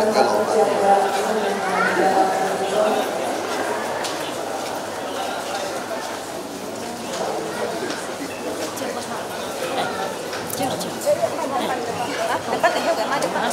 kalau dekat ya juga mah dekat.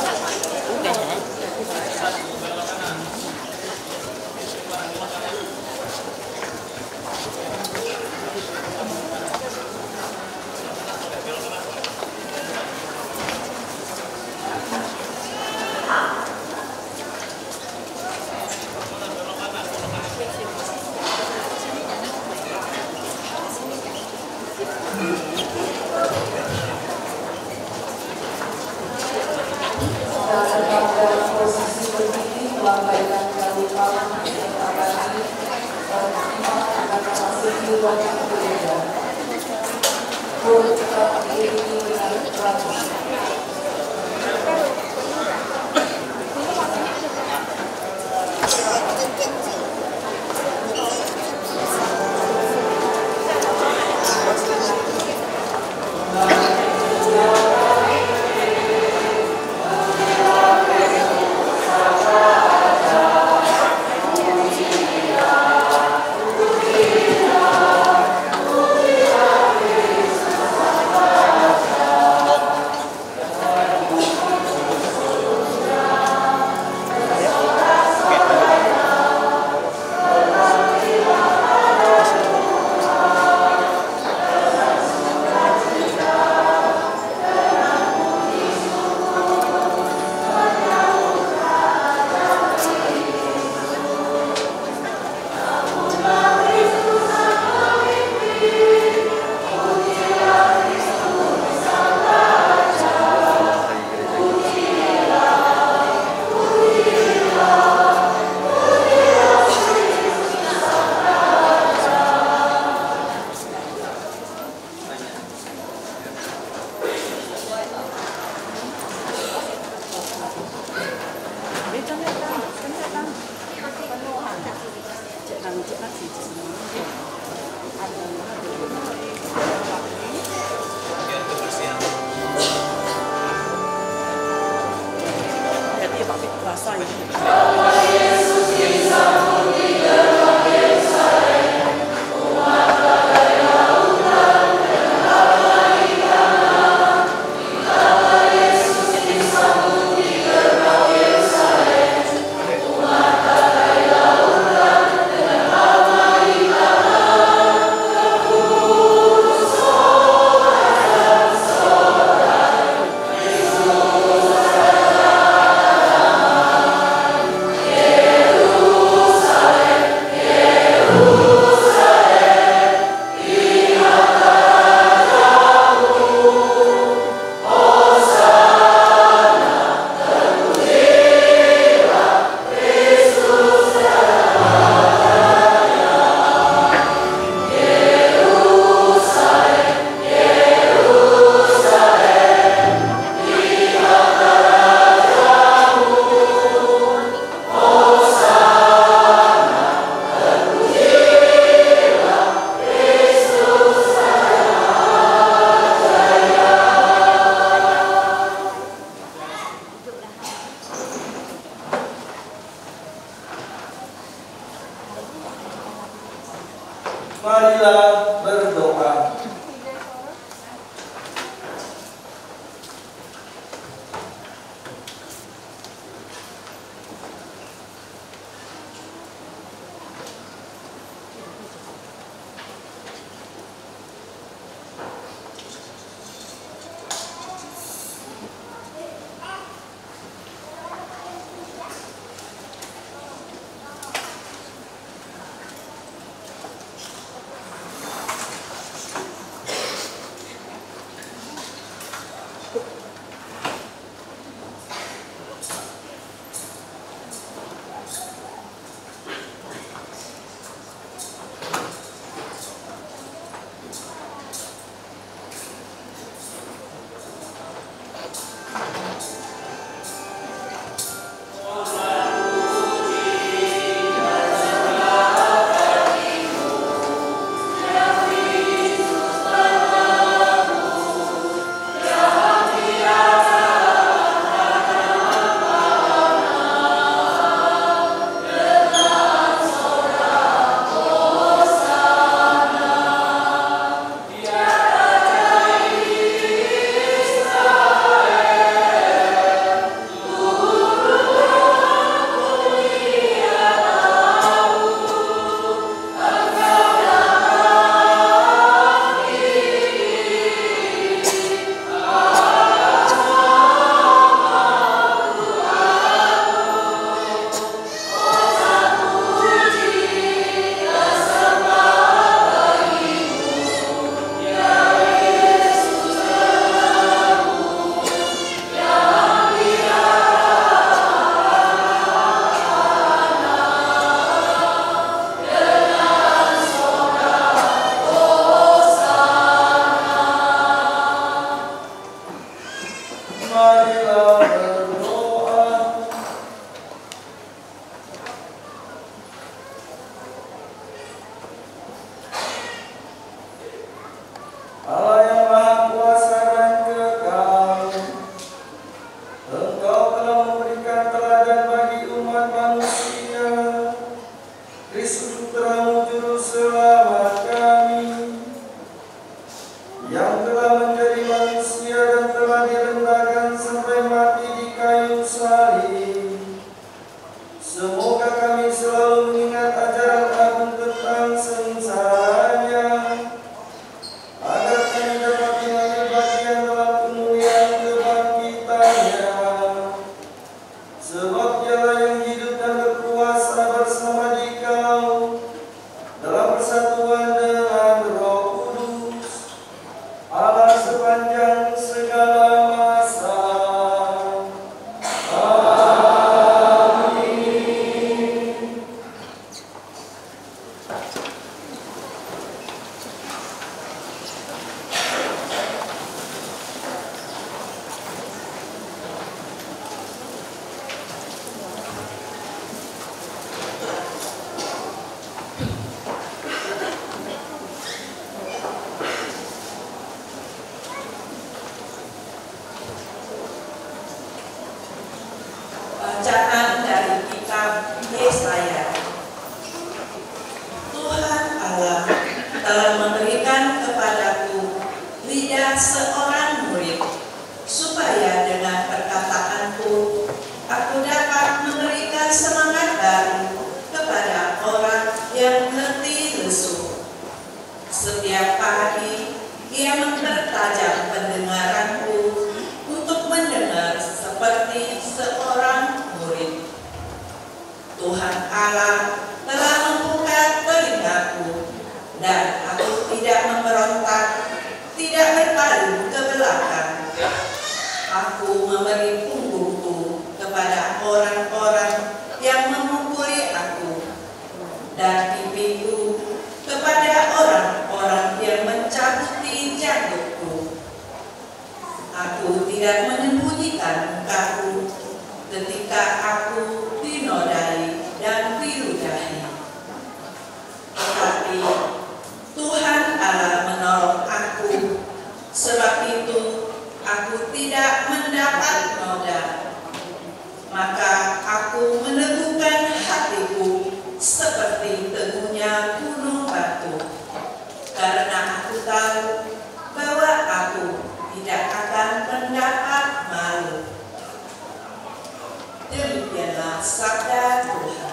Marilah berdoa. Bacaan dari kitab Yesaya. Tuhan Allah telah memberikan kepadaku lidah seorang murid, supaya dengan perkataanku aku dapat memberikan semangat baru kepada orang yang letih lesu. Setiap pagi ia mempertajam pendengaranku untuk mendengar seperti seorang murid. Tuhan Allah telah membuka telingaku, dan aku tidak memberontak, tidak berpaling ke belakang. Aku memberi punggungku kepada orang-orang yang memukuli aku, dan pipiku kepada orang-orang yang mencabuti janggutku. Aku tidak menyembunyikan mukaku ketika aku dinodai dan diludahi. Tetapi Tuhan Allah menolong aku, sebab itu aku tidak mendapat noda. Maka aku meneguhkan hatiku seperti teguhnya gunung batu, karena aku tahu bahwa aku tidak akan mendapat malu. Demikianlah sabda Tuhan.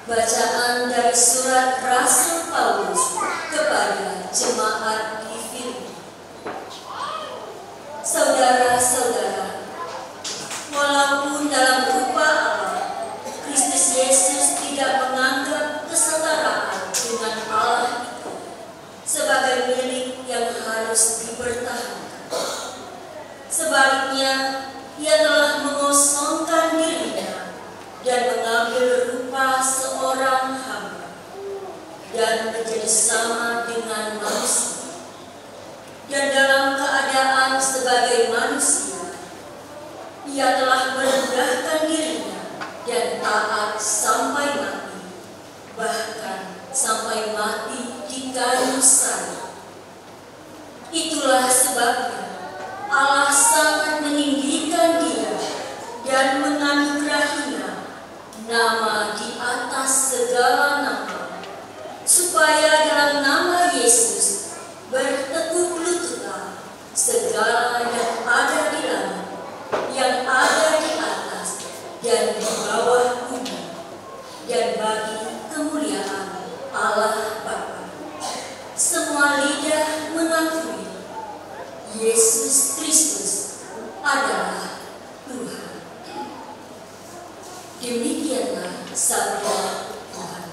Bacaan dari surat Rasul Paulus kepada jemaat di Filipi. Saudara-saudara, walaupun dalam rupa Allah, Kristus Yesus tidak menganggap kesetaraan dengan Allah itu sebagai milik yang harus dipertahankan. Sebaliknya, Ia telah mengosongkan dirinya dan mengambil rupa seorang hamba dan menjadi sama dengan manusia. Dan dalam keadaan sebagai manusia, Ia telah merendahkan dirinya dan taat sampai mati, bahkan sampai mati di kayu salib. Itulah sebabnya Allah sangat meninggikan Dia dan menganugerahinya nama di atas segala nama, supaya dalam nama Yesus bertekuk lututlah segala yang ada di langit, yang ada di atas dan di bawah bumi, dan bagi kemuliaan Allah Bapa semua lidah mengakui Yesus Kristus adalah Tuhan. Demikianlah sabda Tuhan.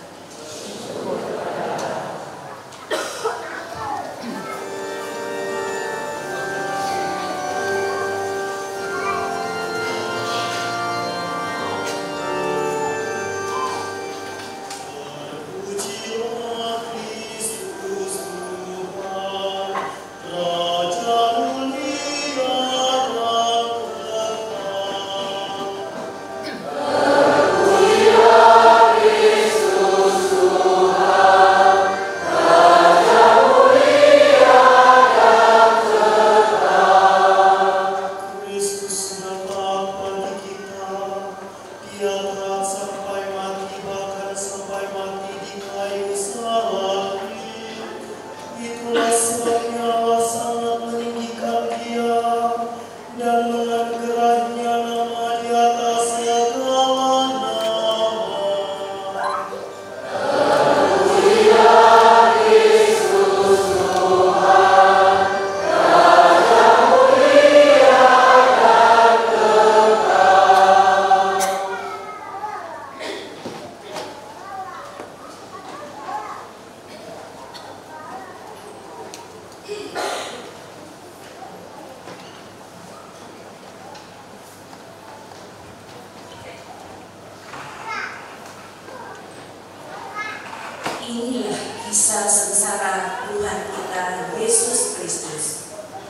Inilah kisah sengsara Tuhan kita Yesus Kristus,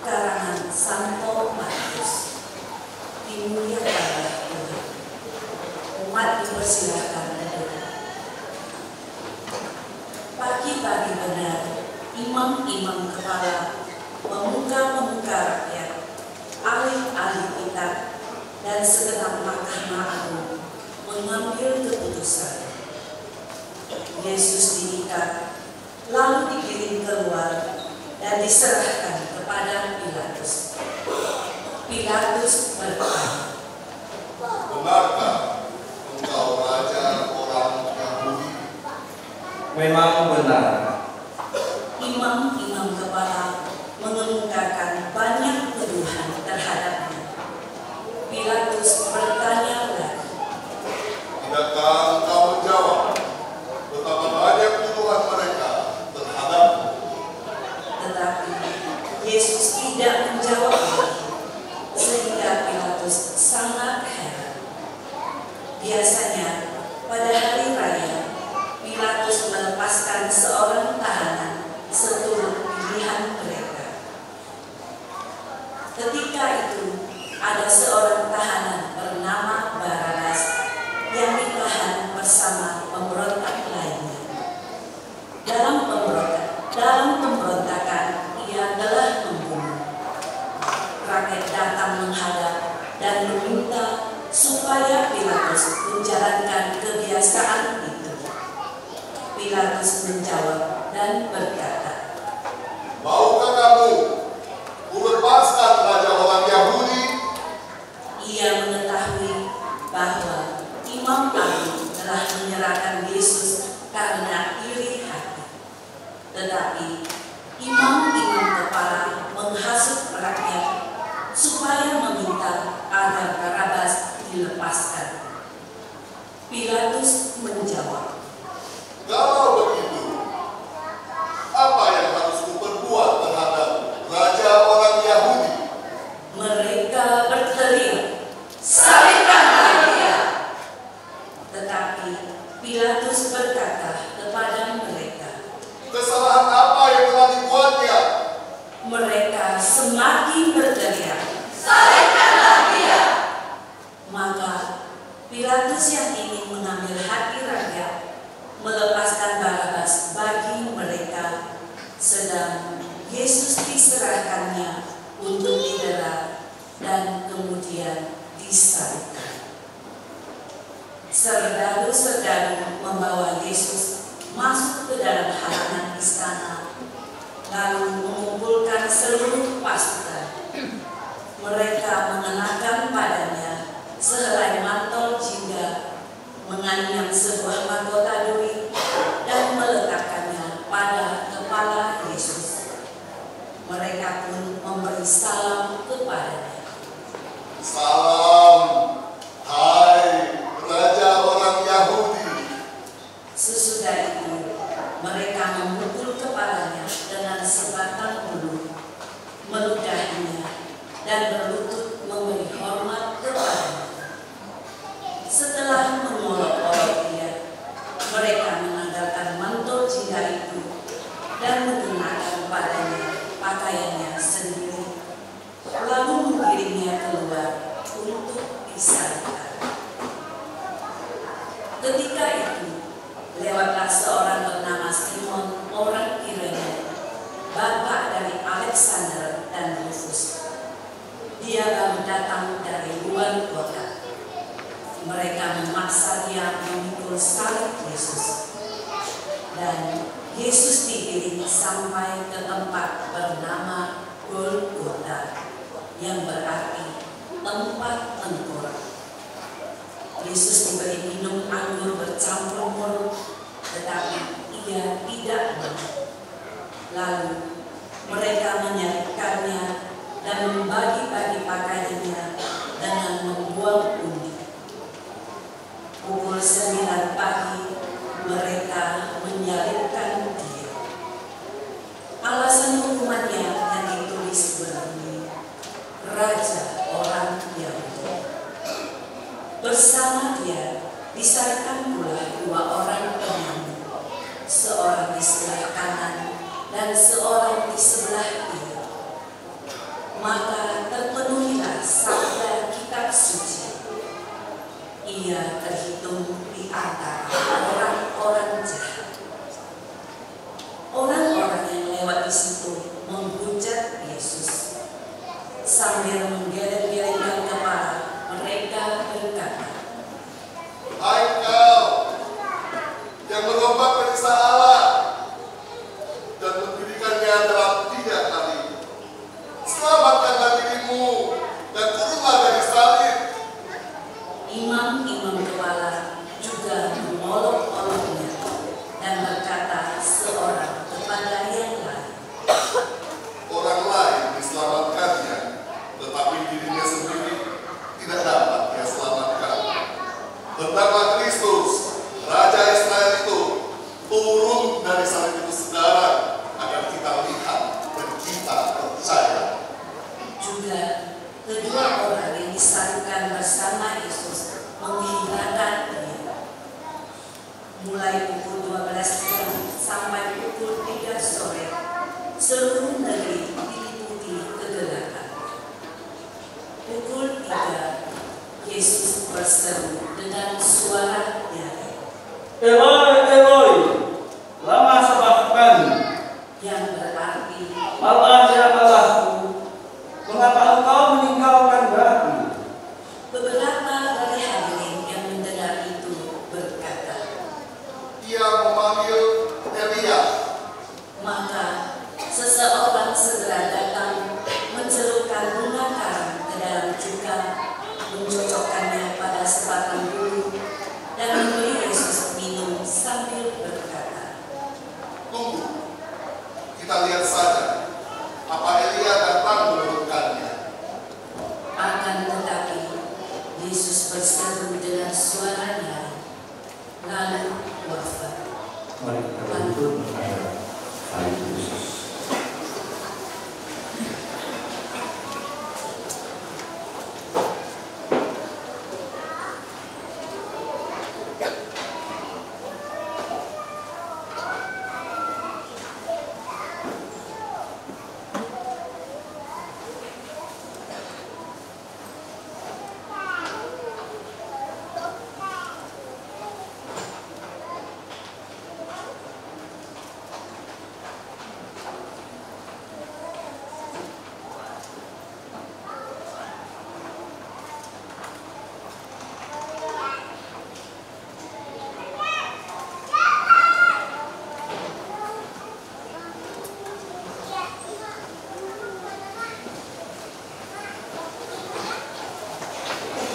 karangan Santo Markus. Dimuliakanlah Tuhan. Umat dipersilahkan berdoa. Pagi-pagi benar, imam-imam kepala, pemuka-pemuka rakyat, ahli-ahli kitab, dan segenap mahkamah agung mengambil keputusan. Yesus diikat, lalu dikirim keluar dan diserahkan kepada Pilatus. Pilatus bertanya, "Benarkah engkau raja orang Yahudi?" Memang benar. Imam-imam kepala mengemukakan banyak tuduhan terhadapnya. Pilatus bertanya lagi, "Tidakkah engkau menjawab betapa banyak tuduhan mereka terhadapmu?" Tetapi Yesus tidak menjawab lagi, sehingga Pilatus sangat heran. Biasanya pada hari raya, Pilatus melepaskan seorang tahanan seturut pilihan mereka. Ketika itu, ada seorang tahanan bernama Barabas yang ditahan bersama pemberontak lainnya. Dalam pemberontakan, ia telah membunuh. Rakyat datang menghadap dan meminta supaya Pilatus menjalankan kebiasaan itu. Pilatus menjawab dan berkata, "Maukah kamu membebaskan raja orang Yahudi?" Ia mengetahui bahwa Imam Agung telah menyerahkan Yesus Tetapi imam-imam kepala menghasut rakyat supaya meminta agar Barabas dilepaskan. Pilatus menjawab, Kalau begitu, apa yang harus kuperbuat terhadap raja orang Yahudi? Mereka berteriak, "Salibkanlah dia!" Tetapi Pilatus berkata kepada mereka, Kesalahan apa yang telah dibuatnya? mereka semakin berteriak, Salibkanlah dia! maka Pilatus yang ingin mengambil hati rakyat melepaskan Barabas bagi mereka, sedang Yesus diserahkannya untuk didera dan kemudian disalibkan. Serdadu-serdadu membawa Yesus masuk ke dalam halaman istana, lalu mengumpulkan seluruh pasukan. Mereka mengenakan padanya sehelai mantel jingga, menganyam sebuah mahkota duri, dan meletakkannya pada kepala Yesus. Mereka pun memberi salam kepadanya. Salam, hai raja orang Yahudi. Sesudah itu, mereka memukul kepalanya dengan sebatang bulu, meludahinya, dan berlutut memberi hormat kepadanya. Setelah mengolok-olok dia, mereka menanggalkan mantel jingga itu dan mengenakan padanya pakaiannya sendiri, lalu mengirimnya keluar untuk disalibkan. Ketika itu, lewatlah seorang bernama Simon orang Kirene, bapak dari Alexander dan Rufus. Dia baru datang dari luar kota. Mereka memaksa dia memikul salib Yesus, dan Yesus digiring sampai ke tempat bernama Golgota, yang berarti tempat tengkorak. Yesus diberi minum anggur bercampur muruk, tetapi ia tidak mau. Lalu mereka menyalibkannya dan membagi-bagi pakaiannya dengan membuang undi. Pukul 9 pagi mereka menyalibkan dia. Alasan hukumannya yang ditulis begini, Raja orang Yahudi. Bersama dia disalibkan pula 2 orang penyanyi, seorang di sebelah kanan dan seorang di sebelah kiri. Maka terpenuhilah sabda kitab suci. Ia terhitung di antara orang-orang jahat. Orang-orang yang lewat di situ menghujat Yesus. Sambil menggeleng-gelengkan kepala, mereka berkata, Hai kau yang merombak perintah Allah dan mendirikannya dalam 3 hari. Selamatkanlah dirimu dan turunlah dari salib. Imam-imam kepala juga mengolok-oloknya dan berkata seorang kepada yang lain, Orang lain diselamatkannya, tetapi dirinya sendiri tidak dapat dia selamatkan. Hendaklah Kristus, Raja Israel itu, turun dari salib itu sekarang agar kita lihat dan kita percaya. juga kedua orang yang disalibkan bersama Yesus menghinakan dia. Mulai pukul 12 siang sampai pukul 3 sore, seluruh negeri diliputi kegelapan. Pukul 3, Yesus berseru dengan suara nyaring, Eloi, Eloi, lama sabachthani, yang berarti, Allah ya Allahku, mengapa engkau meninggalkan aku? beberapa dari hadirin yang mendengar itu berkata, Ia memanggil Elia. maka seseorang segera datang mencelupkan bunga karang ke dalam cuka, mencocokkannya pada sebatang bulu, dan memberi Yesus minum Mari kita berlutut menghadap hari Yesus.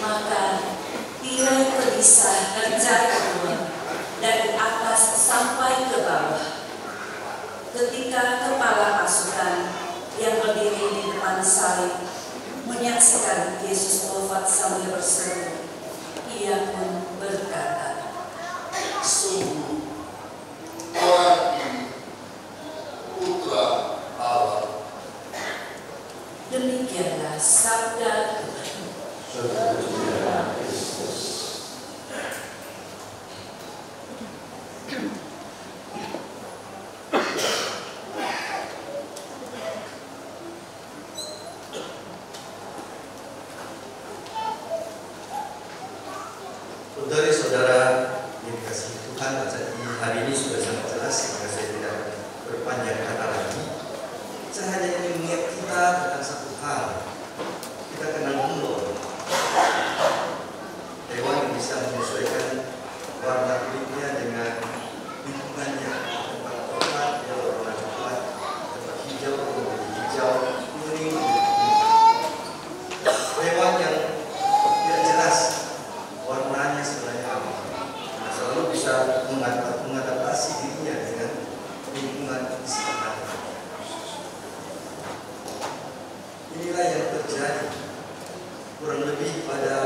Maka tirai perisai mencari keluar dari atas sampai ke bawah. Ketika kepala pasukan yang berdiri di depan salib menyaksikan Yesus wafat sambil berseru, ia pun berkata, Sungguh, orang ini putra Allah. Demikianlah sabda Tuhan. Saudara Kristus. Saudara-saudara yang dikasihi Tuhan, hari ini sudah sangat jelas sehingga saya tidak berpanjang kata lagi. Saya hanya ingin mengingat kita tentang satu hal. Kita kenal dulu hewan yang bisa menyesuaikan warna kulitnya dengan lingkungannya. Tempat coklat dia berwarna coklat, tempat hijau menjadi hijau, kuning menjadi kuning. Hewan yang tidak jelas warnanya sebenarnya apa, nah, selalu bisa mengadaptasi dirinya dengan lingkungan di sekitarnya. Inilah yang terjadi kurang lebih pada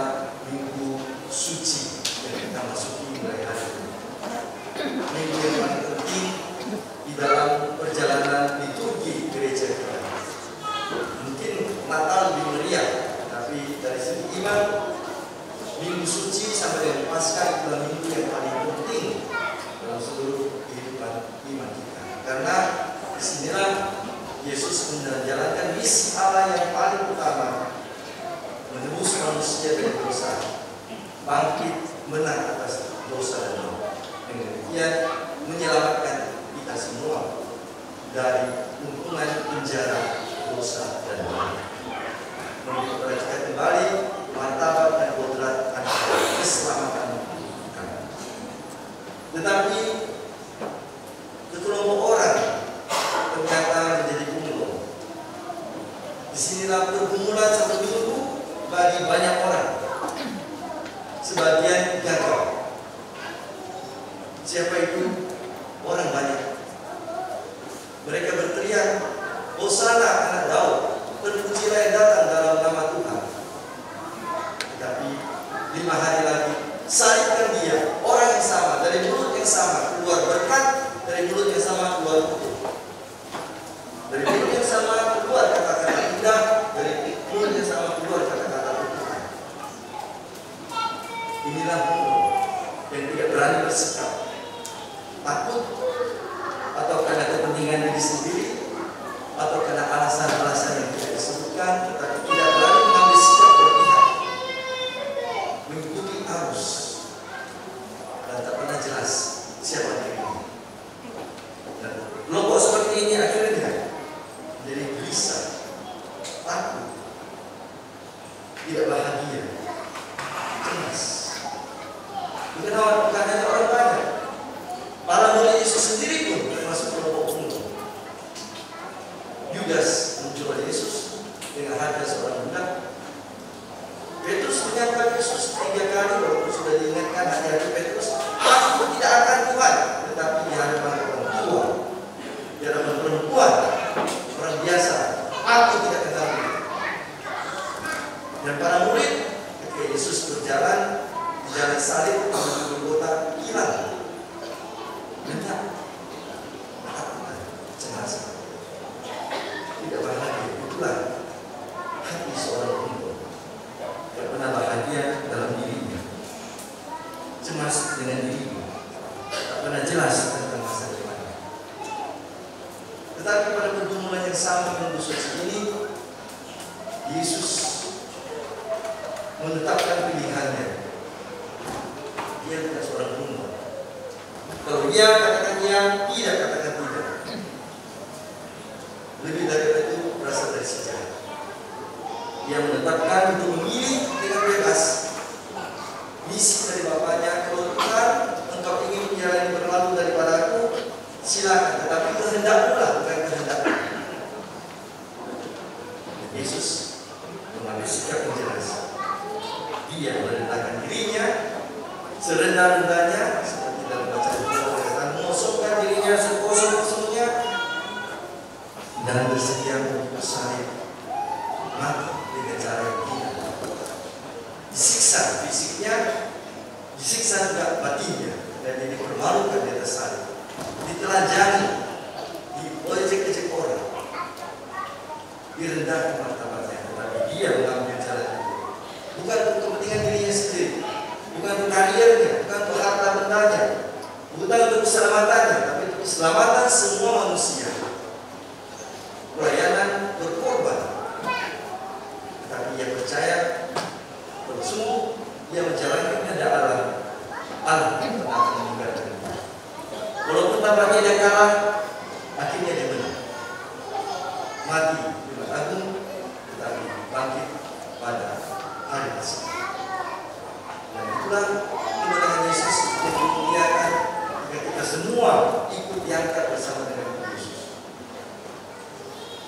minggu suci yang kita masuki mulai hari ini. Minggu yang paling penting di dalam perjalanan liturgi gereja kita. Mungkin Natal lebih meriah, tapi dari segi iman, Minggu suci sampai dengan Paskah itulah minggu yang paling penting dalam seluruh kehidupan iman kita. Karena disinilah Yesus menjalankan misi Allah yang paling utama, menebus manusia dari dosa, bangkit menang atas dosa dan maut. Dengan demikian menyelamatkan kita semua dari tumpuan penjara dosa dan maut. Memperhatikan kembali martabat dan kodrat keselamatan kita. Tetapi sekelompok orang ternyata menjadi pemulung. Disinilah pergumulan satu minggu bagi banyak orang. Sebagian gagal. Siapa itu? Orang banyak. Mereka berteriak, Hosana anak Daud, terpujilah yang datang dalam nama Tuhan. Tapi 5 hari lagi salibkan dia, orang yang sama, dari mulut yang sama keluar berkat, dari mulut yang sama keluar kutuk, dari mulut yang sama keluar kata-kata indah, dari mulut yang sama keluar kata-kata kutukan. Inilah mulut yang tidak berani bersikap, takut atau karena kepentingan diri sendiri atau karena alasan-alasan yang tidak disebutkan, tetapi tidak berani mengambil sikap berpihak, mengikuti arus, dan tak pernah jelas siapa dirinya. Dan kelompok seperti ini akhirnya menjadi gelisah, takut, tidak bahagia, cemas. Bukan hanya orang banyak, dengan dirimu, tak pernah jelas tentang masa depan. Tetapi pada pertemuan yang sama dengan suci ini, Yesus menetapkan pilihannya. Dia tidak seorang pembunuh. Kalau dia katakan ya, tidak katakan tidak. Lebih daripada itu berasal dari sejarah. Dia menetapkan untuk memilih dengan bebas misi dari Bapaknya. Kalau Tuhan, engkau ingin jalan berlalu daripada aku, silakan. Tetapi kehendakmu bukan kehendakku. Yesus mengambil sikap yang jelas. Dia merendahkan dirinya serendah-rendahnya, seperti dalam bacaan Al-Quran, mengosongkan dirinya sekosong-kosongnya dan bersedia untuk salib mati dengan cara yang tidak. Disiksa fisiknya, disiksa juga batinnya, dan jadi dipermalukan di atas salib, ditelanjangi, diojek-ojek orang, direndahkan martabatnya. Tetapi dia mengambil jalan itu, bukan untuk kepentingan dirinya sendiri, bukan untuk kariernya, bukan untuk harta bendanya, bukan untuk keselamatannya, tapi untuk keselamatan semua manusia. Pelayanan berkorban, tetapi ia percaya bersungguh ia menjalankan kehendak Allah yang akan meninggalkan dia. Walaupun tampaknya dia kalah, akhirnya dia menang, mati di Jumat Agung, tetapi bangkit pada hari esok. Dan itulah kemenangan Yesus yang dimuliakan jika kita semua ikut diangkat bersama dengan Yesus.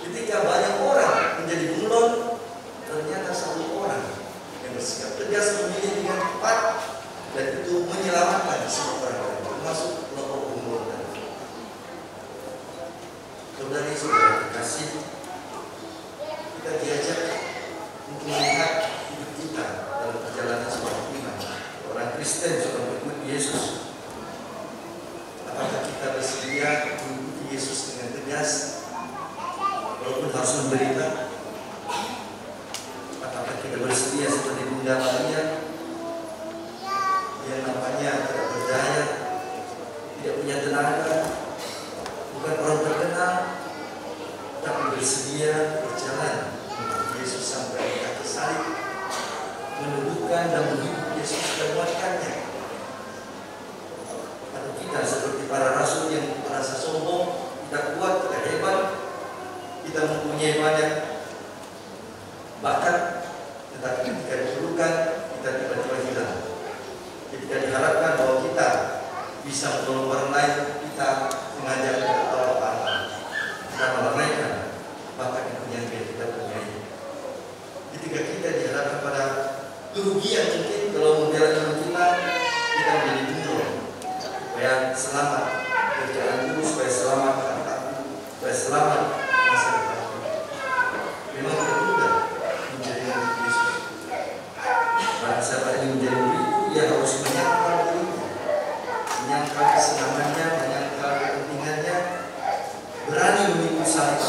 Ketika banyak orang menjadi bunglon, ternyata satu orang yang bersikap tegas memilih dengan tepat, dan itu menyelamatkan semua orang lain, termasuk kelompok bunglon tadi. Saudara-saudara terkasih, kita diajak untuk melihat hidup kita dalam perjalanan seorang iman, orang Kristen, seorang pengikut Yesus. Apakah kita bersedia mengikuti Yesus dengan tegas, walaupun harus menderita? Apakah kita bersedia seperti Bunda Maria yang nampaknya tidak berdaya, tidak punya tenaga, bukan orang terkenal, tapi bersedia berjalan untuk Yesus sampai di kaki salib, meneguhkan dan menghidup Yesus dan menguatkannya? Atau kita seperti para rasul yang merasa sombong, kita kuat, kita hebat, kita mempunyai banyak bakat, tetapi ketika diperlukan kita tiba-tiba hilang. Ketika diharapkan bahwa kita bisa menolong orang lain, kita mengajak Allah, kita melalaikan bakat yang punya kita punyai. Ketika kita dihadapkan pada kerugian, mungkin kalau membela teman kita menjadi bunglon, supaya selamat kerjaan dulu, supaya selamat hartaku, supaya selamat masa depan. Memang tidak mudah menjadi murid Yesus. Barang siapa ingin menjadi murid itu, ia harus menyangkal dirinya, menyangkal kesenangannya, menyangkal kepentingannya, berani memikul salib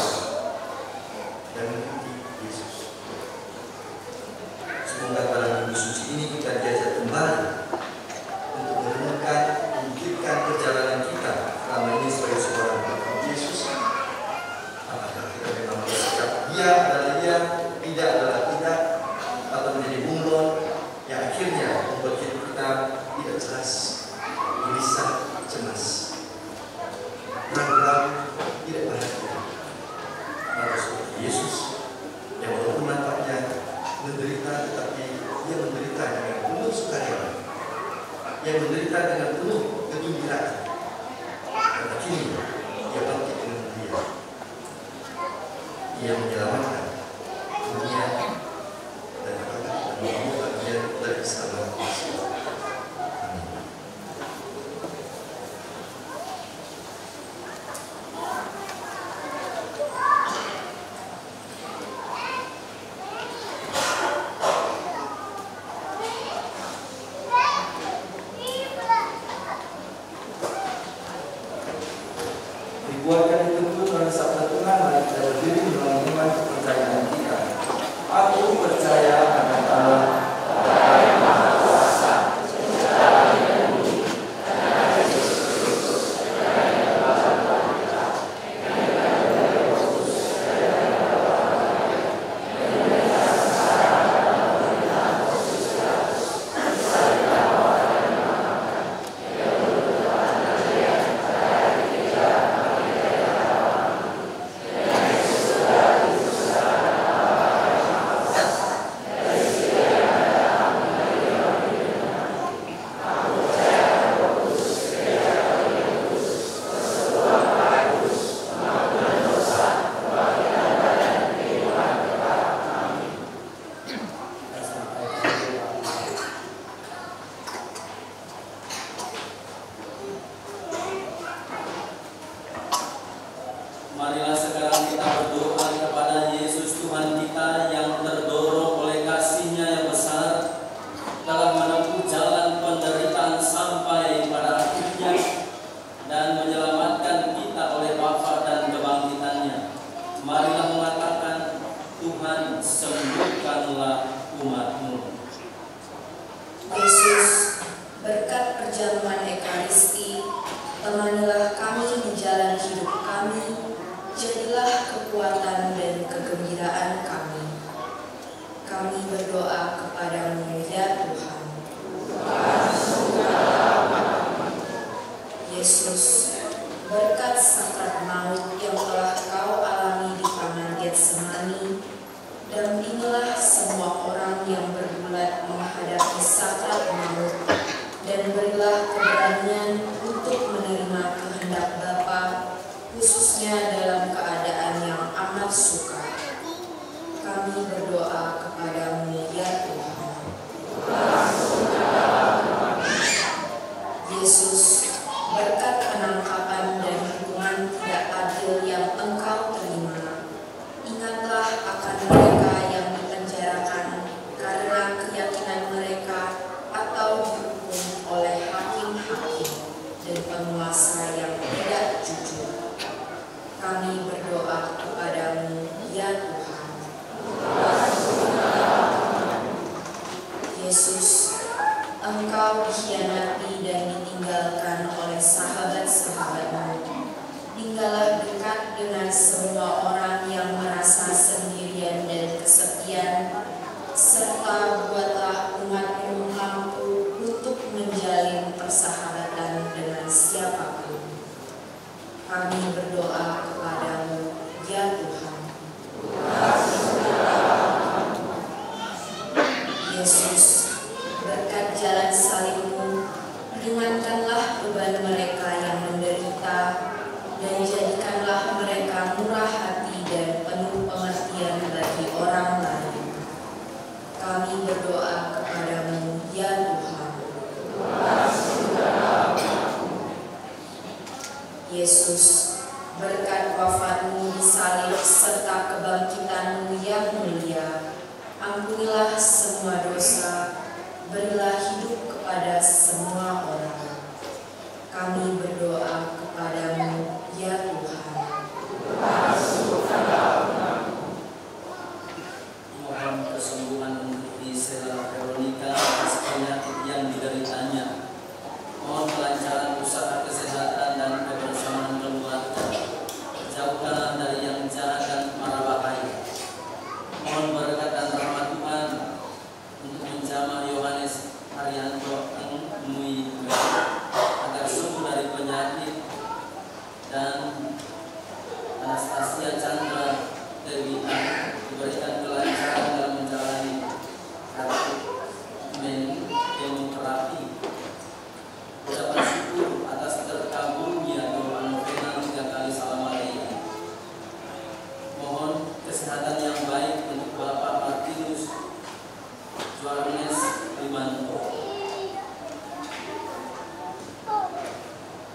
dan mengikuti Yesus. Semoga pada minggu suci ini kita diajak kembali untuk merenungkan, memikirkan perjalanan kita selama ini sebagai seorang pengikut Yesus. Apakah kita memang bersikap dia adalah dia, tidak adalah tidak, atau menjadi bunglon yang akhirnya membuat hidup kita tidak jelas, gelisah, cemas, ragu-ragu, tidak bahagia. Maka seperti Yesus yang walaupun nampaknya menderita, tetapi dia menderita dengan penuh sukarela, yang menderita dengan penuh kegembiraan, dan akhirnya dia bangkit dengan mulia. Ia menyelamatkan dunia dan apakah kita mau bagian dari keselamatan Yesus. Amin. kita berdoa kepada Yesus Tuhan kita yang terdorong oleh kasih-Nya yang besar telah menempuh jalan penderitaan sampai pada akhirnya dan menyelamatkan kita oleh wafat dan kebangkitannya. Marilah mengatakan, Tuhan sembuhkanlah umat-Mu. Yesus, berkat perjamuan Ekaristi, temanilah kami di jalan hidup kami, jadilah kekuatan dan kegembiraan kami. Kami berdoa kepadamu ya Tuhan. Yesus, berkat sakrat maut yang telah Kau alami di taman Getsemani, dampingilah semua orang yang bergulat menghadapi sakrat maut, dan berilah keberanian untuk menerima kehendak Bapa, khususnya dalam keadaan yang amat sukar. Kami berdoa kepadamu ya Tuhan. Yesus, berkat penangkapan dan hukuman tidak adil yang Engkau terima, ingatlah akan mereka yang dipenjarakan karena keyakinan mereka atau dihukum oleh hakim-hakim dan penguasa yang tidak jujur. Kami berdoa kepadamu ya Tuhan. Yesus, Engkau dikhianati dan ditinggalkan oleh sahabat-sahabat-Mu. Tinggallah dekat dengan semua orang yang merasa sendirian dan kesepian, serta buatlah umat-Mu mampu untuk menjalin persahabatan dengan siapapun. Kami berdoa kepadamu ya Tuhan. Yesus, berkat jalan salib-Mu, ringankanlah beban mereka yang menderita, dan jadikanlah mereka murah hati dan penuh pengertian bagi orang lain. Kami berdoa kepadamu ya Tuhan. Yesus, berkat wafat-Mu di salib serta kebangkitan-Mu yang mulia, ampunilah semua dosa, berilah hidup kepada semua orang. Kami berdoa kepadamu ya Tuhan. Mohon kesembuhan untuk Isela Veronica atas penyakit yang dideritanya. Mohon kelancaran usaha kesehatan dan kebersamaan keluarga. Jauhkanlah dari yang jahat dan mara bahaya. Mohon berkat dan rahmat Tuhan untuk menjamah Yohanes Haryanto Mui agar sembuh dari penyakit, dan Anastasia Chandra Dewi diberikan kelancaran dalam menjalani kemoterapi. Ucapan syukur atas terkabulnya doa novena 3 kali Salam Maria. Mohon kesehatan yang baik untuk Bapak Martinus Johannes Limanto.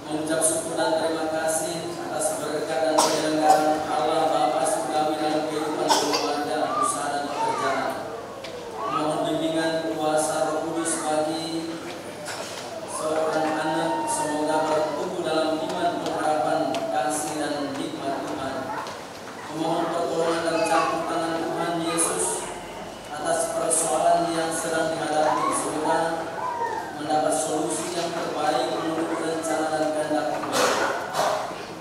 Mengucap syukur dan terima kasih atas berkat dan penyelenggaraan Allah Bapa Surgawi dalam kehidupan keluarga, usaha dan pekerjaan. Mohon bimbingan kuasa Roh Kudus bagi seorang anak, semoga bertumbuh dalam iman, pengharapan, kasih dan hikmat Tuhan. Memohon pertolongan dan campur tangan Tuhan Yesus atas persoalan yang sedang dihadapi, semoga mendapat solusi yang terbaik menurut rencana dan kehendak Tuhan.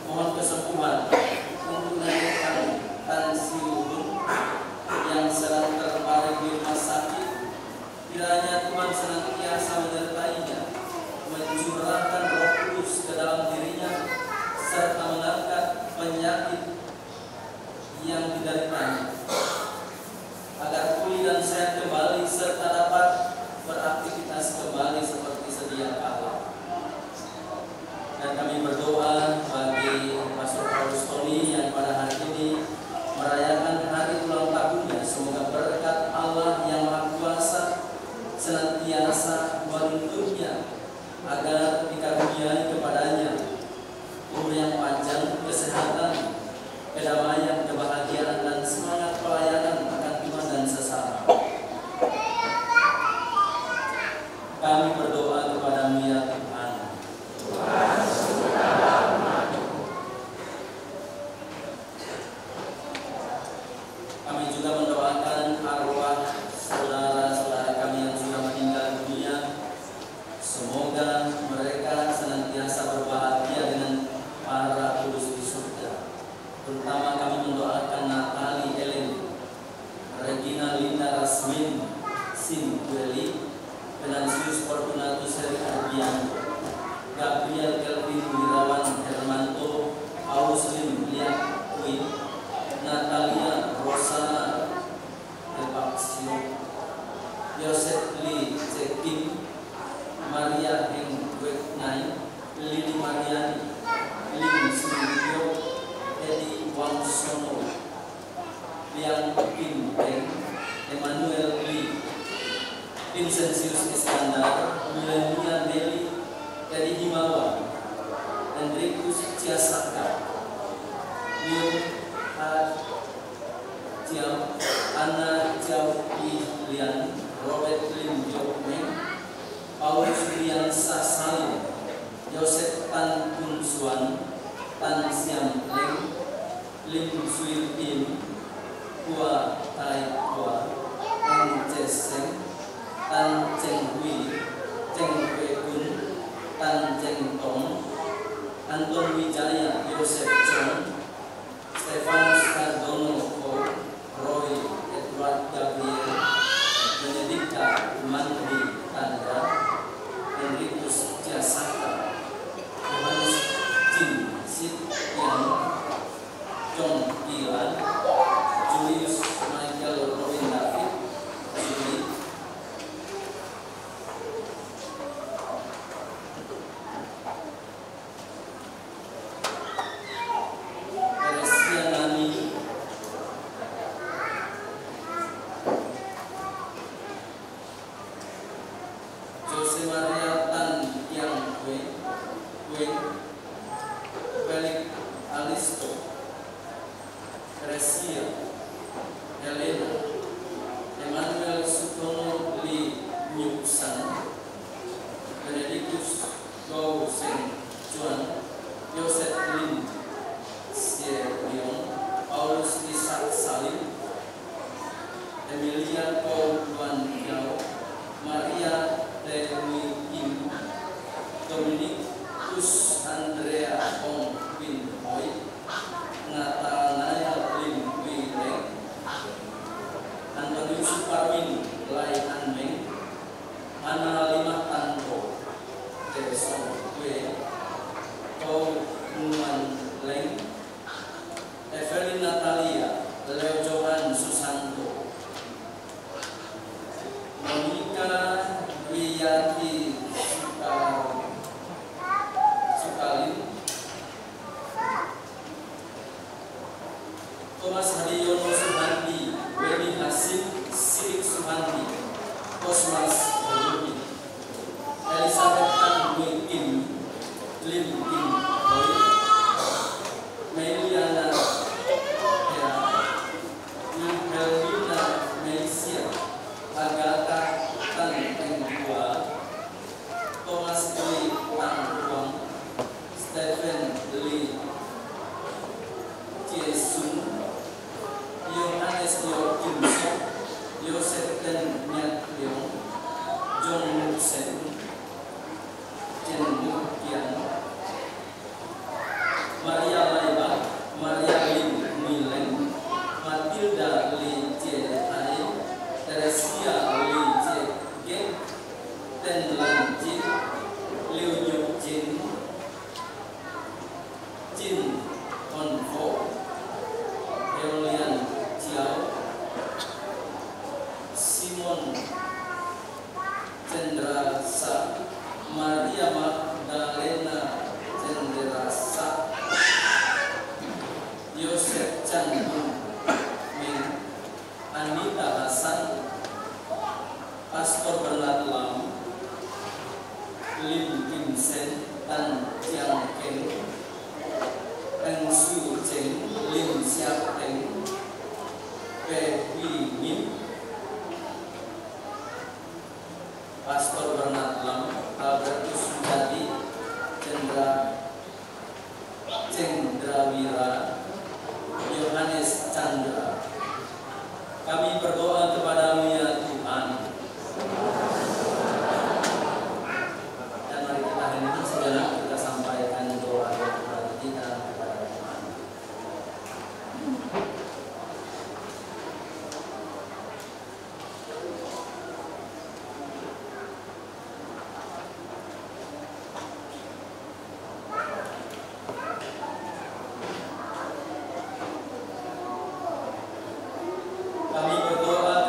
Mohon kesembuhan untuk Nenek Tan Siluhun yang sedang terbaring di rumah sakit. Kiranya Tuhan senantiasa menyertainya, mencurahkan Roh Kudus ke dalam dirinya, serta mengangkat penyakit yang dideritanya, agar pulih dan sehat kembali serta dapat beraktivitas kembali seperti sedia kala. Dan kami berdoa bagi Pastor Paulus Tony yang pada hari ini merayakan hari ulang tahunnya. Semoga berkat Allah yang Maha Kuasa senantiasa menuntunnya, agar dikaruniai kepadanya umur yang panjang, kesehatan, kedamaian, kebahagiaan, dan semangat pelayanan akan iman dan sesama. Kami berdoa kepada-Mu ya Tuhan. Kami juga mendoakan arwah saudara-saudara kami yang sudah meninggal dunia. Semoga mereka senantiasa berbahagia dengan para kudus di surga. Terutama kami mendoakan Natali Ellen, Regina Linda Rasmin Sintueli, Venansius Fortunatus Heri Ardianto, Gabriel Kelvin Wirawan Hermanto, Paulus Lim Liak Queen, Natalia Rosana Depaksio, Yosef Lee Cekin, Maria Heng Weknai, Lili Mariani, Lim Sindio, Edi Wangsono, Liang Kim Peng, Emmanuel Lee, Vincentius Iskandar, Milenia Nelly, Edi Himawan, Hendrikus Ciasaka, Liu Jiao, Anna Jiao Lian, Robert Lim Jokmeng, Paulus Rian Sasalim, Yosef Tan Kun Suan, Tan Siam Leng, Lim Sui Im, Hua Tai Hua, Eng Jeseng, Tan Cheng Hui, Cheng Hui Kun, Tan Cheng Tong, Anton Wijaya, Yosef Chong, Stefanus Cardono Ko, Roy Edward Gabriel, Benedicta Mandi Tanda, Henrikus Jasaka, Yohanes Jin Sit Yang, John Gilan, Julius Michael Robin David, Juli, Teresia Nani, Jose Maria Tan Yang Wen, Felix Alisto, Teresia, Helena, Emmanuel Sutono Lee Nyuksan, Benedictus Go Seng Chuan, Yosef Lin Sie Leon, Paulus Ishak Salim, Emilia Paul Duan Yao, Maria Dewi Kim, Dominikus Andrea Ong Bin Hoi, Nathanael Lim Wei Leng, Antonius Suparwin Lai Anmeng, Ana Halimah Tanto, Desong Wei, Kau Nuan Leng, Evelyn Natalia, Leo Johan Susanto, Monica Wiyati Sukalin, Thomas Hadiono Suhandi, Weni Hasim Sidik Suhandi, Kosmas Yudi, Elizabeth Tan Wei Kim, Lim Kim Hoi, Meliana Hera, Wilhelmina Meisia, Agatha Tan Tengkua, Thomas Lee Tan Huang, Stephen Lee Jiesun, Yohanes Yo Kim Sok, Yosef Ten Nyat Leong, John Musen, Chen Mu Kian, Maria Laiba, Maria Lim Mileng, Matilda Lee Jie Ai, Teresia Lee Jie Gen, Ten Lan Jin, Liu Nyuk Jin, Jin On Fo, Eolian Jiao, Simon Cendra Sa Mim, Pastor Bernard Lam, Albertus Sujati, Cendrawira, Yohanes Chandra. Kami berdoa kepadamu ya Tuhan. Dan mari kita hendak sejenak kita sampaikan doa kita kepada Tuhan. Kami berdoa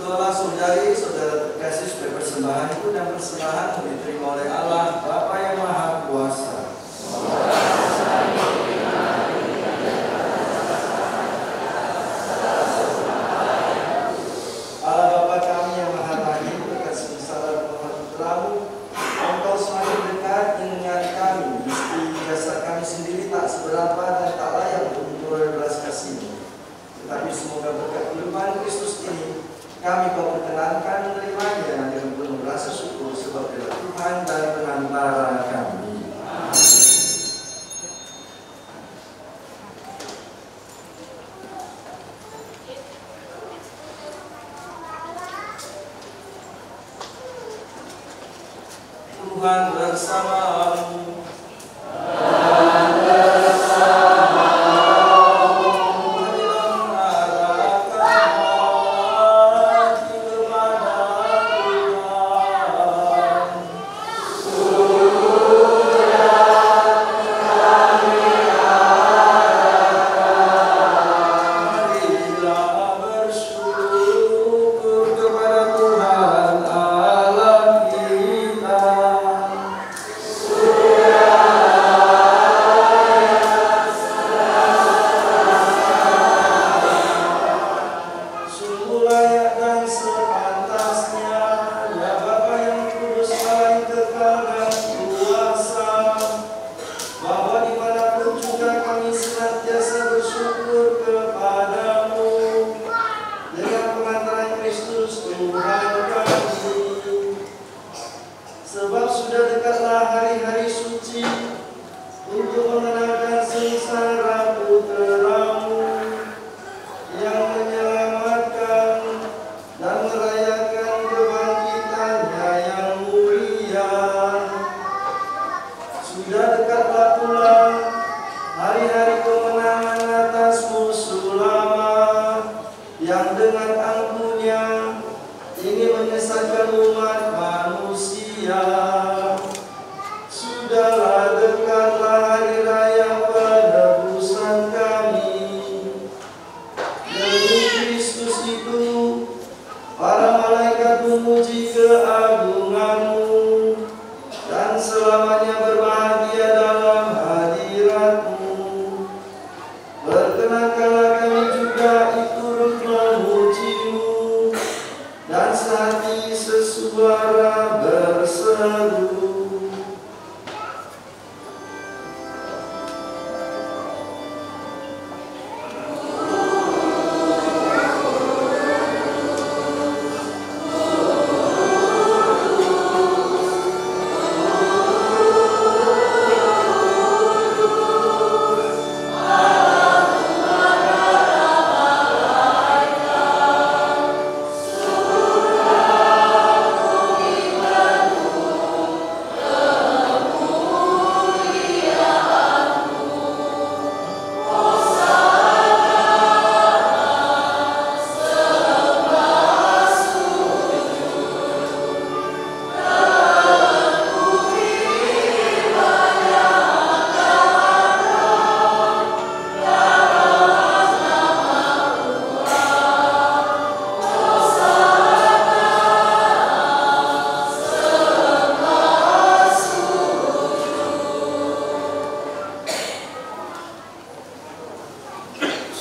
Setelah saudari-saudara terkasih supaya persembahan itu dan persembahan diterima oleh Allah Bapa yang Maha Kuasa. Allah Bapa kami yang Maha Rahim, berkat sengsara Putramu, Engkau semakin dekat dengan kami, meski jasa kami sendiri tak seberapa dan tak layak untuk memperoleh belas kasih-Mu. Tetapi semoga berkat kehidupan Kristus ini kami Kau perkenankan menerimanya dengan penuh rasa syukur sebab Dia Tuhan dan Pengantara kami. Tuhan bersamamu. Sebab sudah dekatlah hari-hari suci untuk mengenalkan sengsara Putra-Mu yang menyelamatkan dan merayakan kebangkitannya yang mulia. Sudah dekatlah pula hari-hari kemenangan atas musuh lama yang dengan angkuhnya ingin menyesatkan umat manusia. Sudahlah dekatlah hari raya penebusan kami. Demi Kristus itu para malaikat memuji keagungan-Mu dan selamanya berbahagia dalam hadirat-Mu. Perkenankanlah kami juga ikut memuji-Mu dan sehati sesuara berseru.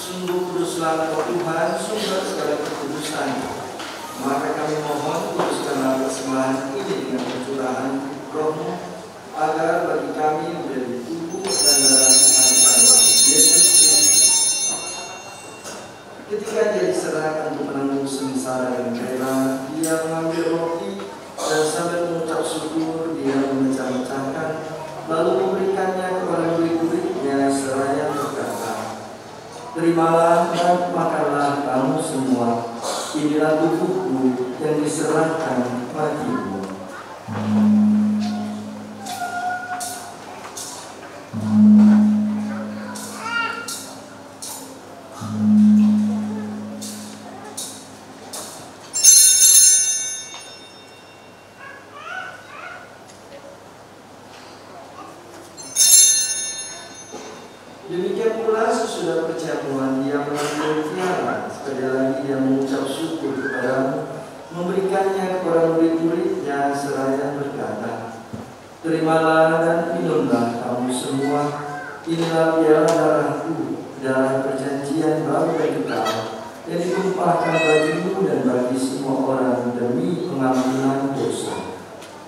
Sungguh kuduslah Engkau Tuhan, sumber segala kekudusan. Maka kami mohon kuduskanlah persembahan ini dengan pencurahan Roh-Mu, agar bagi kami menjadi tubuh dan darah Tuhan kami Yesus Kristus. Ketika Dia diserahkan untuk menanggung sengsara dan rela, Dia mengambil roti dan sambil mengucap syukur Dia memecah-mecahkan, lalu memberikannya kepada murid-muridnya seraya berkata, "Terimalah dan makanlah kamu semua. Inilah tubuhku yang diserahkan bagimu." Demikian pula sesudah perjamuan Dia mengambil piala, sekali lagi Dia mengucap syukur kepadamu, memberikannya kepada murid-muridnya seraya berkata, "Terimalah dan minumlah kamu semua, inilah piala darahku, darah perjanjian baru dan kekal, yang ditumpahkan bagimu dan bagi semua orang demi pengampunan dosa.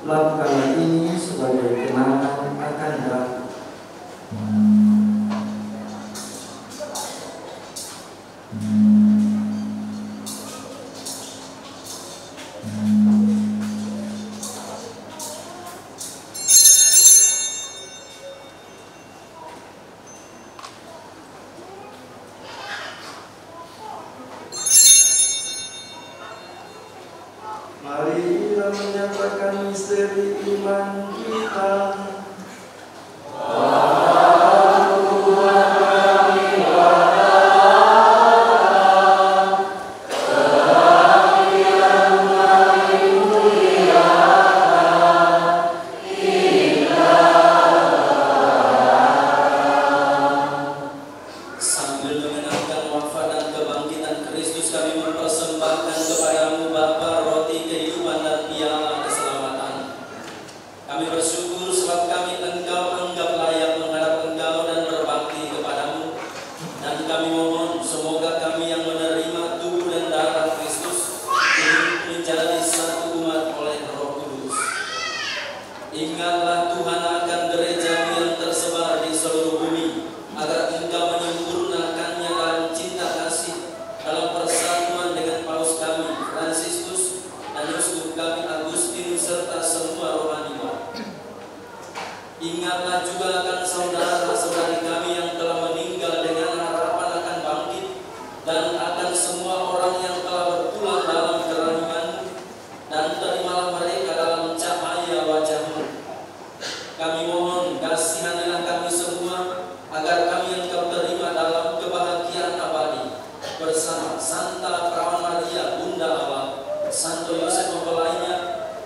Lakukanlah ini sebagai kenangan akan aku." Mari kita menyatakan misteri iman kita. Sambil mengenangkan wafat dan kebangkitan Kristus, kami mempersembahkan kepadamu Bapa roti kehidupan dan piala keselamatan. Kami bersyukur sebab kami Engkau anggap layak menghadap Engkau dan berbakti kepadamu. Dan kami mohon semoga kami yang menerima tubuh dan darah Kristus menjadi satu umat oleh Roh Kudus. Ingatlah Tuhan akan gereja-Mu yang tersebar di seluruh bumi, agar Engkau menyempurnakannya dalam cinta kasih, dalam persatuan dengan Paus kami Fransiskus dan Uskup kami Agustin serta semua rohaniwan. Ingatlah juga akan saudara-saudari kami yang telah meninggal dengan harapan akan bangkit, dan akan semua orang yang telah berpulang dalam kerahiman-Mu, dan terimalah mereka dalam cahaya wajah-Mu. Kami mohon kasihanilah kami semua, agar kami Engkau terima dalam kebahagiaan abadi bersama Santa Perawan Maria Bunda Allah, Santo Yosef mempelainya,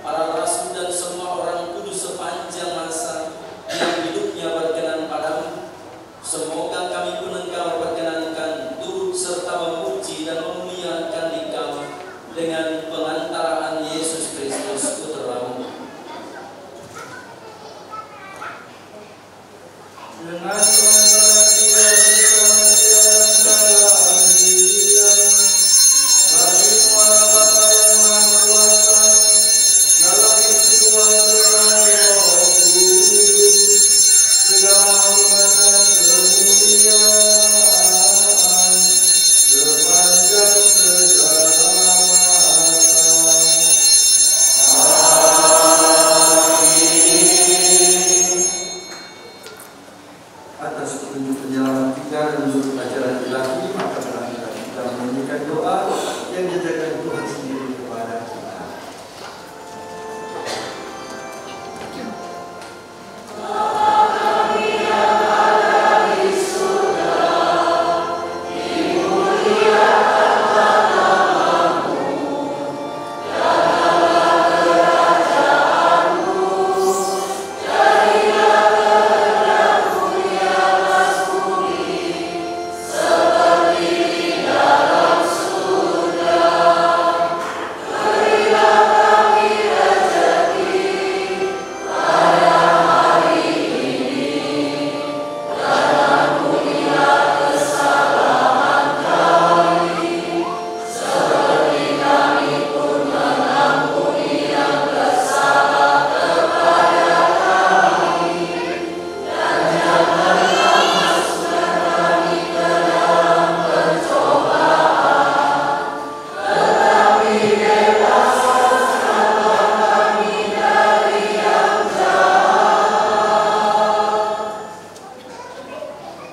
para rasul dan semua orang kudus sepanjang masa yang hidupnya berkenan padamu. Semoga kami pun Engkau perkenankan turut serta memuji dan memuliakan Dikau dengan pengantaraan Yesus Kristus Putra-Mu. Dengan pengantaran Dia bersama Dia dan dalam Dia, bagi Allah Bapa yang Maha Kuasa, dalam persekutuan dengan Roh Kudus, segala hormat dan kemuliaan sepanjang segala masa. Atas petunjuk penjelasan kita dan menurut ajaran ilahi, maka berangkat kita menyanyikan doa yang diajarkan Tuhan sendiri kepada kita.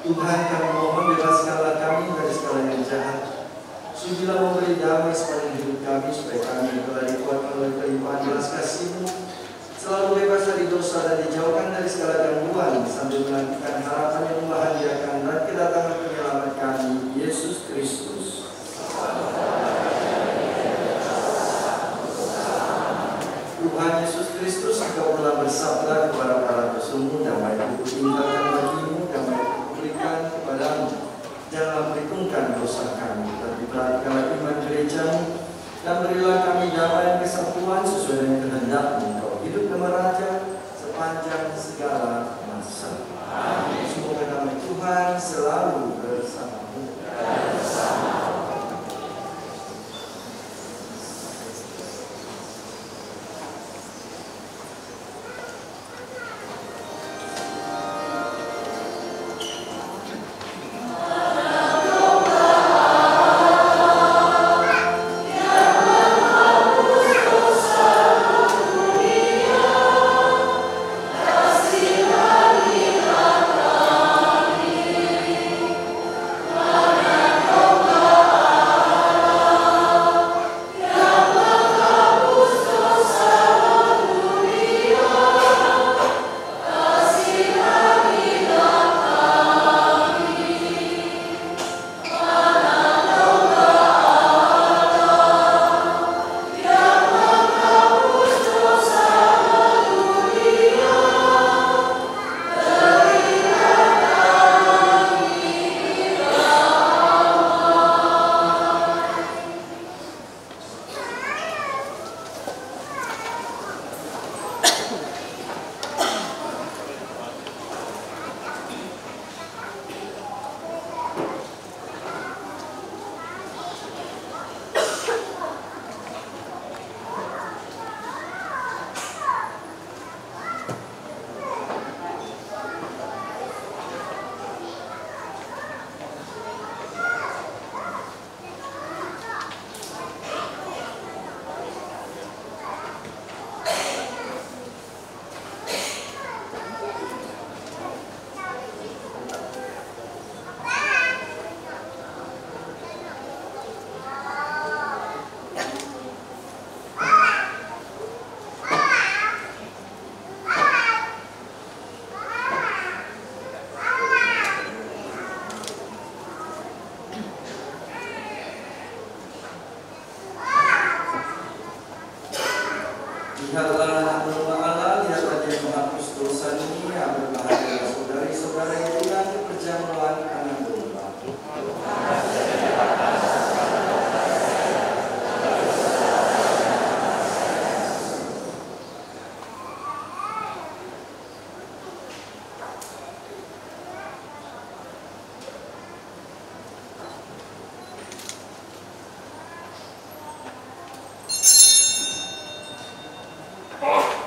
Tuhan, kami mohon bebaskanlah kami dari segala yang jahat. Sudilah memberi damai sepanjang hidup kami, supaya kami telah dikuatkan oleh kelimpahan belas kasih-Mu, selalu bebas dari dosa dan dijauhkan dari segala gangguan, sambil menantikan harapan yang membahagiakan dan kedatangan penyelamat kami, Yesus Kristus. Tuhan Yesus Kristus, Engkau telah bersabda kepada para rasul-Mu, damai aku tinggalkan bagimu, damai aku berikan kepadamu. Janganlah perhitungkan dosa kami, tapi perhatikanlah iman gereja-Mu, Dan berilah kami damai dan kesatuan sesuai dengan kehendak-Mu. Engkau hidup dan meraja sepanjang segala masa. Amin. Semoga damai Tuhan selalu bersamamu. Lihatlah doa Allah, lihatlah Dia menghapus dosa dunia. Berbahagia saudari-saudara yang hilang di perjamuan anak domba. Oh.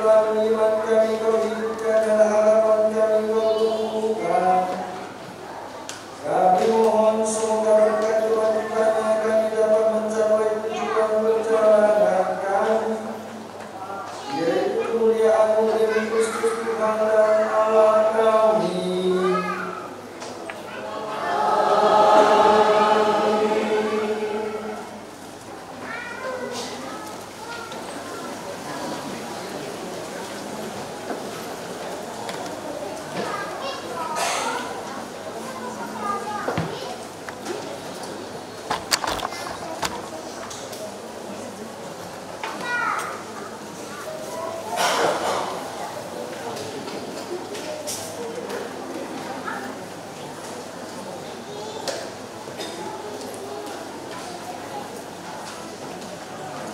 melalui iman kami kau hidupkan dan harapan kami kau tumbuhkan. Kami mohon semoga berkat Tuhan kami dapat mencapai tujuan perjalanan kami, yaitu kemuliaan-Mu demi Kristus Tuhan dan Allah kami.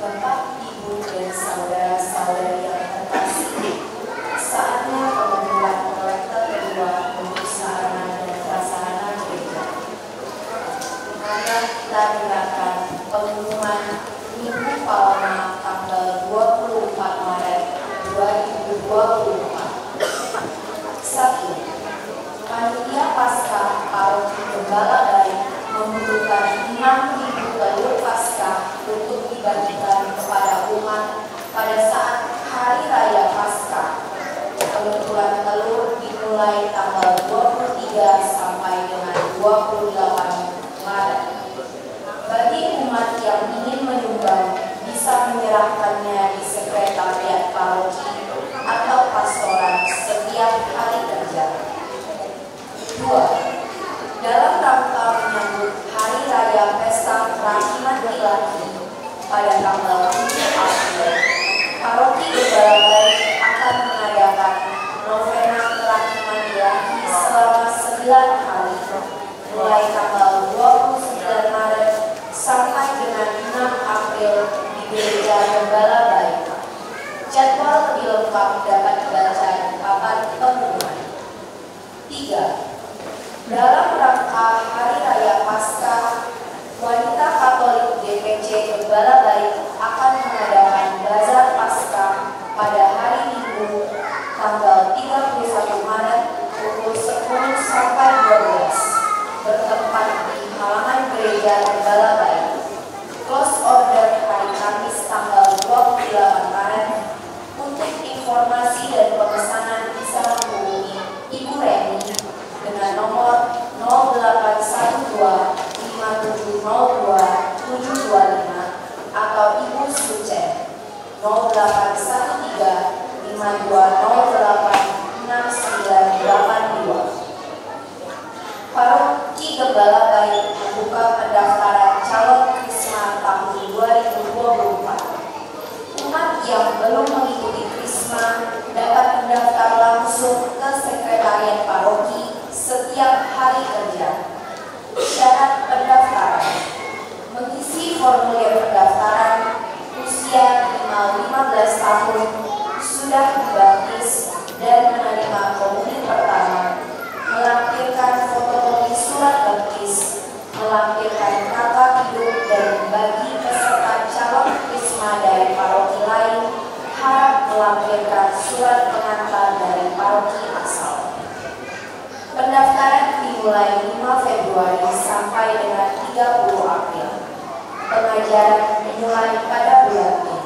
Bapak, Ibu, dan saudara-saudari yang terkasih, saatnya pengumpulan kolektor kedua untuk sarana dan prasarana gereja. Maka kita dengarkan pengumuman Minggu Palma tanggal 24 Maret 2024. 1. Panitia Paskah Paroki Gembala Baik membutuhkan 6.000 telur Paskah untuk dibagikan kepada umat pada saat Hari Raya Paskah. Pengumpulan telur dimulai tanggal 23 sampai dengan 28 Maret. Bagi umat yang ingin menyumbang, bisa menyerahkannya di sekretariat paroki atau pastorat setiap hari kerja. 2. Dalam rangka menyambut Hari Raya Pesta Kerahiman Ilahi pada tanggal 7 April, Paroki Gembala Baik akan mengadakan novena Kerahiman Ilahi selama 9 hari, mulai tanggal 29 Maret sampai dengan 6 April di Gereja Gembala Baik. Jadwal lebih lengkap dapat dibaca di papan pengumuman. 3. Dalam rangka Hari Raya Paskah, Wanita Katolik DPC Gembala Baik akan mengadakan bazar Paskah pada hari Minggu tanggal 31 Maret pukul 10 sampai 12 bertempat di halaman Gereja Gembala Baik. Close order hari Kamis tanggal 28 Maret. Untuk informasi dan pemesanan bisa menghubungi Ibu Reni dengan nomor 0812 5702 725 atau Ibu Sucen 0813 5208 6982. Paroki Gembala Baik membuka pendaftaran calon Krisma tahun 2024. Umat yang belum mengikuti Krisma dapat mendaftar langsung ke sekretariat paroki setiap hari kerja. Syarat pendaftaran: mengisi formulir pendaftaran, usia minimal 15 tahun, sudah dibaptis dan menerima komunion pertama, melampirkan fotokopi surat baptis, melampirkan kakak hidup, dan bagi peserta calon Krisma dari paroki lain harap melampirkan surat pengantar dari paroki asal. Pendaftaran dimulai 5 Februari sampai dengan 30 April. Pengajaran dimulai pada bulan ini.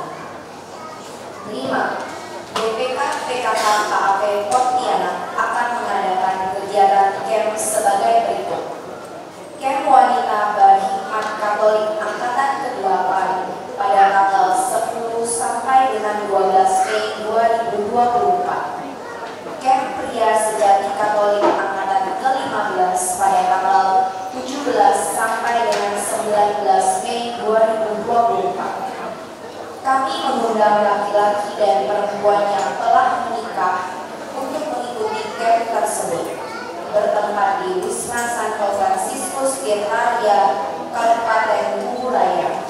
5. BPK PKK KAP Pontianak akan mengadakan kegiatan camp sebagai berikut. Camp Wanita Berhikmat Katolik Angkatan ke-8 pada tanggal 10 sampai dengan 12 Mei 2024. Camp Pria Sejati Katolik Angkatan ke-15 pada tanggal 17 sampai dengan 19 Mei 2024. Kami mengundang laki-laki dan perempuan yang telah menikah untuk mengikuti camp tersebut, bertempat di Wisma Santo Fransiskus Getaria, Kabupaten Bunguraya.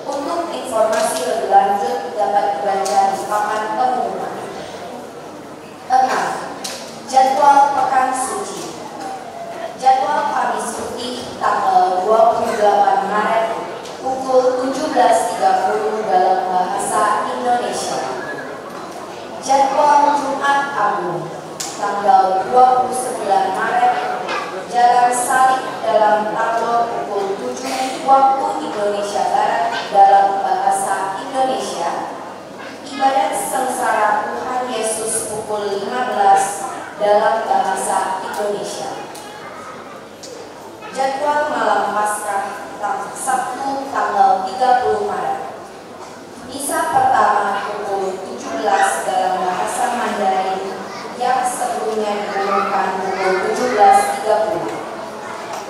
Untuk informasi lebih lanjut dapat dibaca di papan pengumuman. 6. Jadwal Pekan Suci. Jadwal Kamis Putih tanggal 28 Maret pukul 17.30 dalam bahasa Indonesia. pukul 15 dalam bahasa Indonesia. Jadwal malam Paskah Sabtu tanggal 30 Maret. Misa pertama pukul 17 dalam bahasa Mandarin yang sebelumnya diumumkan pukul 17.30.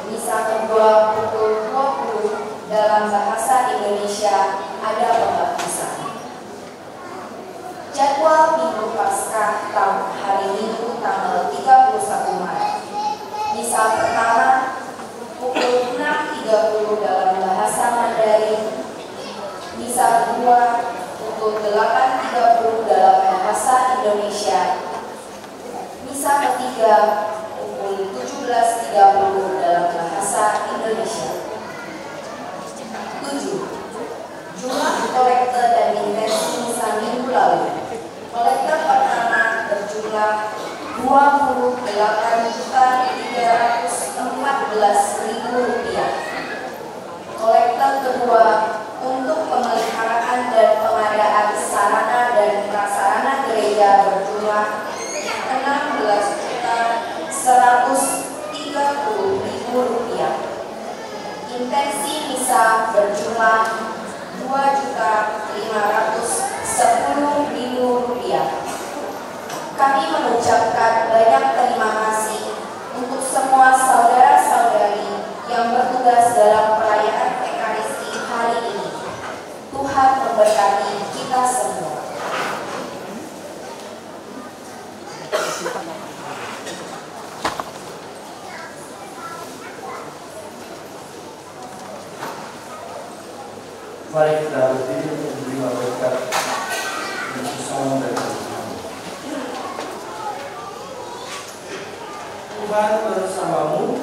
Misa kedua pukul 20 dalam bahasa Indonesia ada pembaptisan. Jadwal Minggu Paskah hari Minggu tanggal 31 Maret. Misa pertama pukul 6.30 dalam bahasa Mandarin. Misa kedua pukul 8.30 dalam bahasa Indonesia. Misa ketiga pukul 17.30 dalam bahasa Indonesia. 7. Jumlah kolekte dan intensi misa minggu lalu. Kolekte pertama berjumlah Rp28.314.000. Kolekte kedua untuk pemeliharaan dan pengadaan sarana dan prasarana gereja berjumlah Rp16.130.000. Intensi misa berjumlah Rp2.510.000. Kami mengucapkan banyak terima kasih untuk semua saudara-saudari yang bertugas dalam perayaan Ekaristi hari ini. Tuhan memberkati kita semua. Mari kita berdiri untuk menerima berkat dan bersama dari Tuhan. Tuhan bersamamu.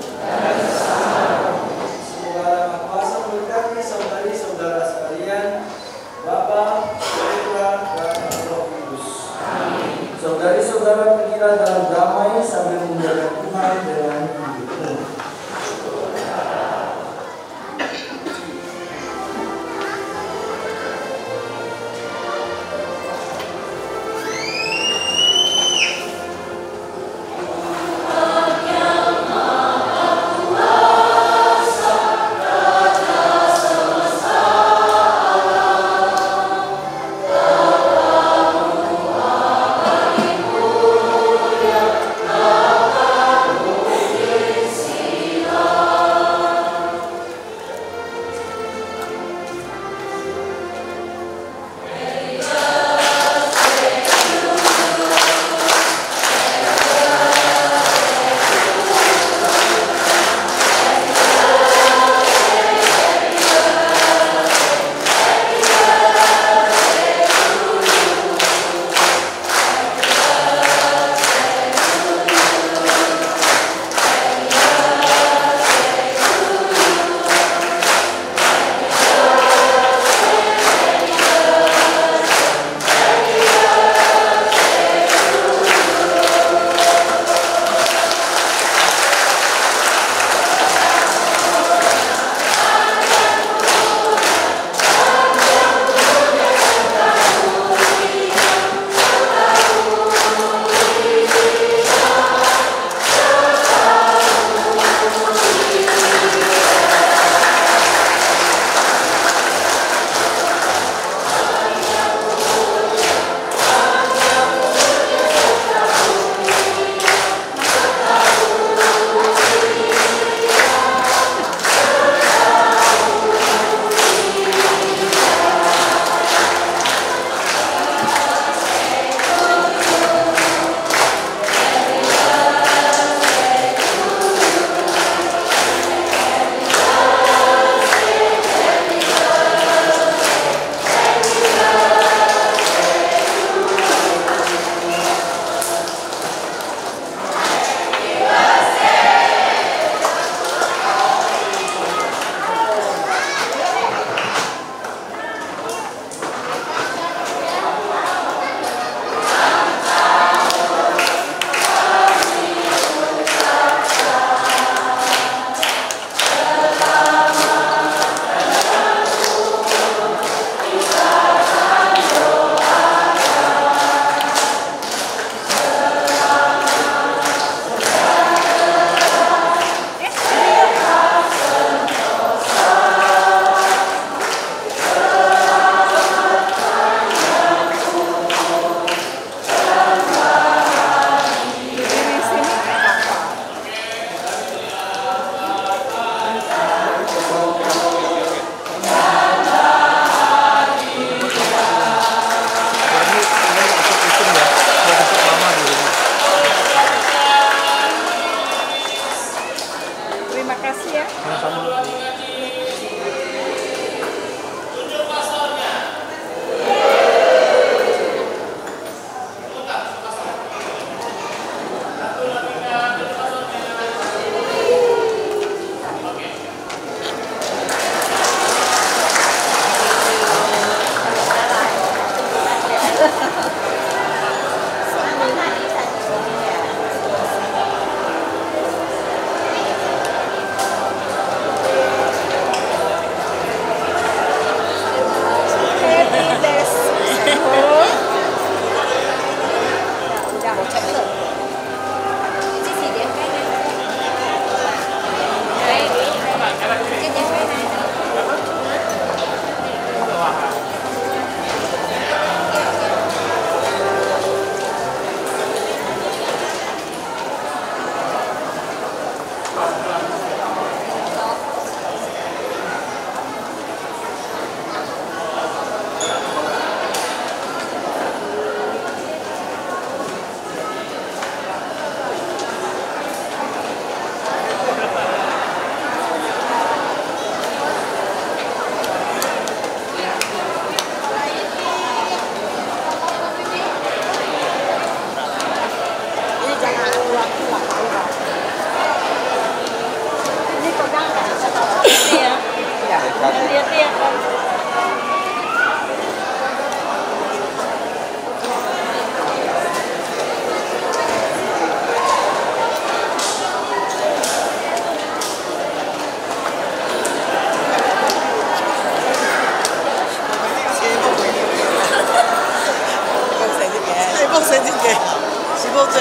Semoga Maha Kuasa memberkati saudari-saudara sekalian, Bapa, Putra, dan Roh Kudus. Saudari-saudara, pergilah dalam damai sambil memuliakan Tuhan dengan hidupmu. Amin.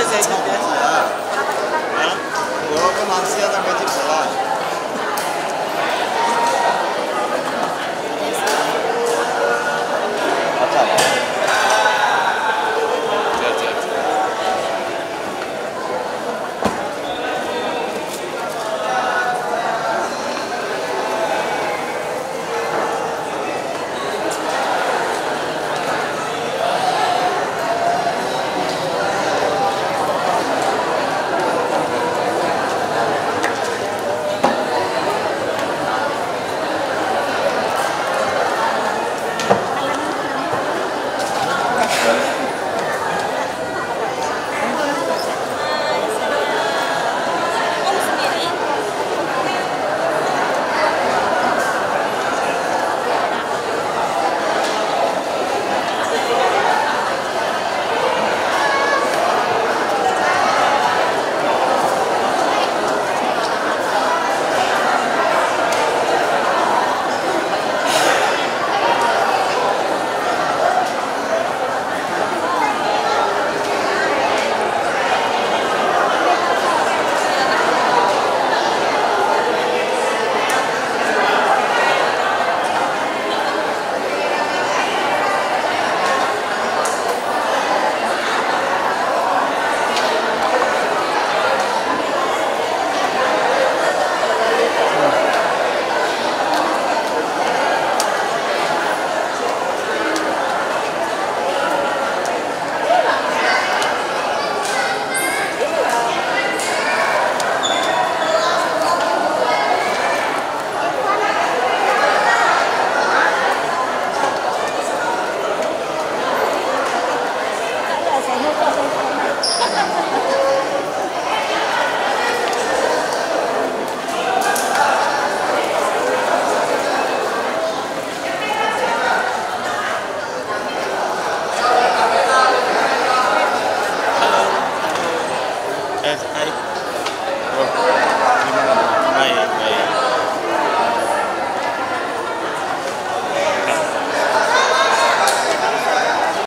saya ingat ya.